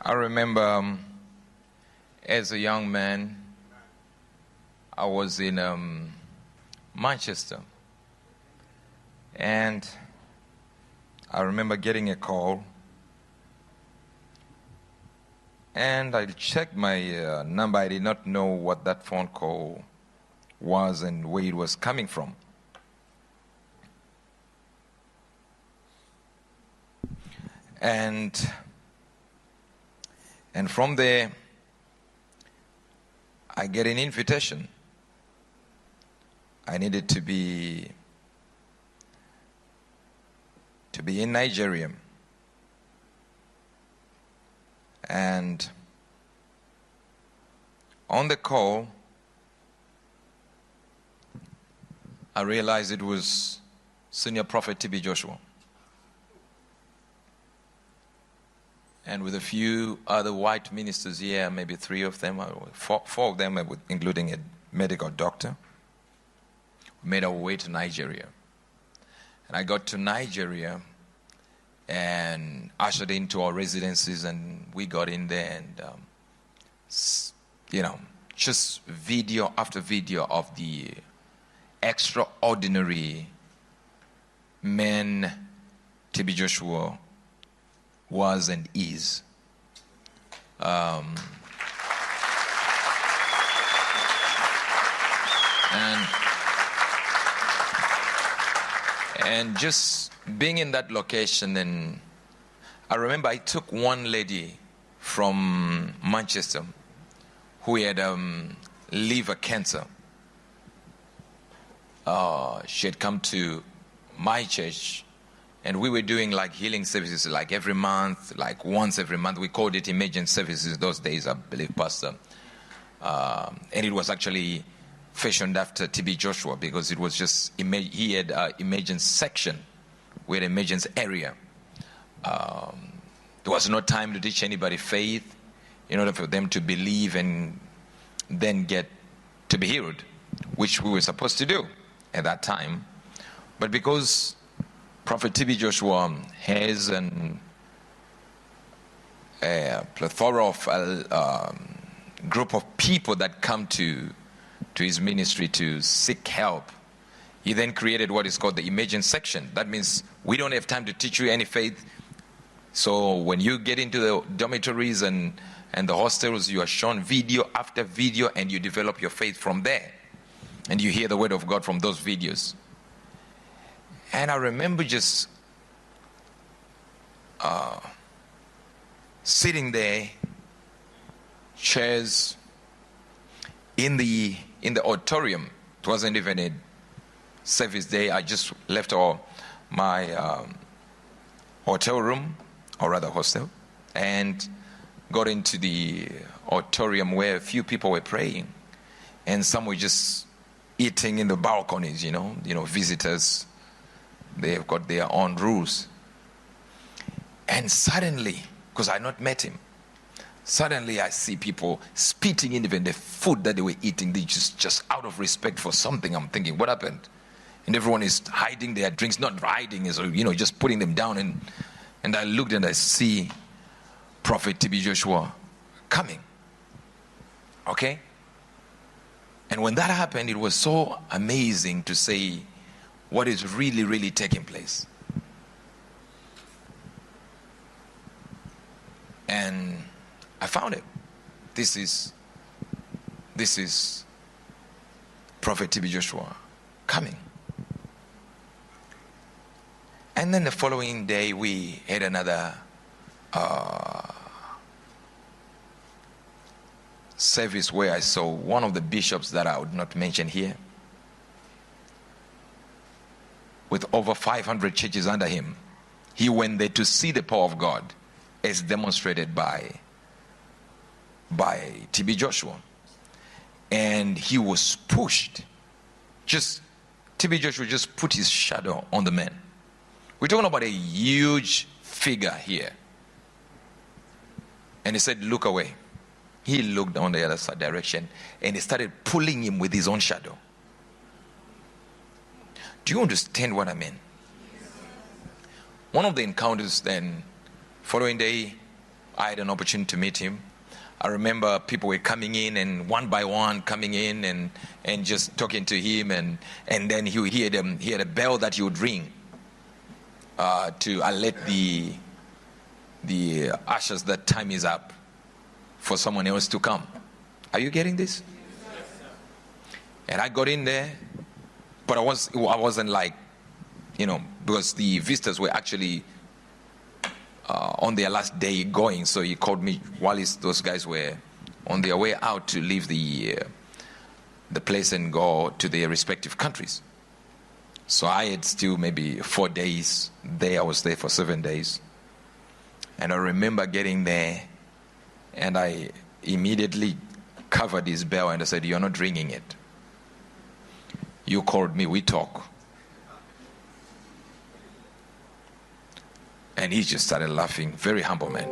I remember as a young man, I was in Manchester, and I remember getting a call, and I checked my number. I did not know what that phone call was and where it was coming from. And from there, I get an invitation. I needed to be in Nigeria. And on the call, I realized it was Senior Prophet T.B. Joshua. And with a few other white ministers here, maybe 3 of them, four of them, including a medical doctor, made our way to Nigeria. And I got to Nigeria and ushered into our residences, and we got in there, and just video after video of the extraordinary men T.B. Joshua was and is. And just being in that location, and I remember I took one lady from Manchester who had liver cancer. She had come to my church, and we were doing like healing services like every month, like once every month. We called it emergency services those days, I believe, Pastor. And it was actually fashioned after T.B. Joshua, because it was just, he had an emergency section. We had an emergency area. There was no time to teach anybody faith in order for them to believe and then get to be healed, which we were supposed to do at that time. But because Prophet T.B. Joshua has a plethora of group of people that come to his ministry to seek help, he then created what is called the emergency section. That means we don't have time to teach you any faith. So when you get into the dormitories and the hostels, you are shown video after video, and you develop your faith from there. And you hear the word of God from those videos. And I remember just sitting there, chairs in the auditorium. It wasn't even a service day. I just left my hotel room, or rather hostel, and got into the auditorium where a few people were praying, and some were just eating in the balconies. Visitors, they've got their own rules. And suddenly, because I had not met him, suddenly I see people spitting in even the food that they were eating. They just out of respect for something. I'm thinking, what happened? And everyone is hiding their drinks, not hiding, just putting them down. And I looked and I see Prophet T.B. Joshua coming. Okay? And when that happened, it was so amazing to see what is really, really taking place. And I found it. This is Prophet T.B. Joshua coming. And then the following day, we had another service where I saw one of the bishops that I would not mention here, with over 500 churches under him. He went there to see the power of God as demonstrated by T.B. Joshua. And he was pushed. T.B. Joshua just put his shadow on the man. We're talking about a huge figure here. And he said, look away. He looked on the other side direction, and he started pulling him with his own shadow. Do you understand what I mean? One of the encounters then, following day, I had an opportunity to meet him. I remember people were coming in and one by one coming in and just talking to him, and then he had a bell that he would ring to alert the ushers that time is up for someone else to come. Are you getting this? And I got in there, but I wasn't like, because the visitors were actually on their last day going, so he called me while those guys were on their way out to leave the place and go to their respective countries. So I had still maybe 4 days there. I was there for 7 days. And I remember getting there, and I immediately covered his bell and I said, "You're not ringing it. You called me, we talk." And he just started laughing. Very humble man.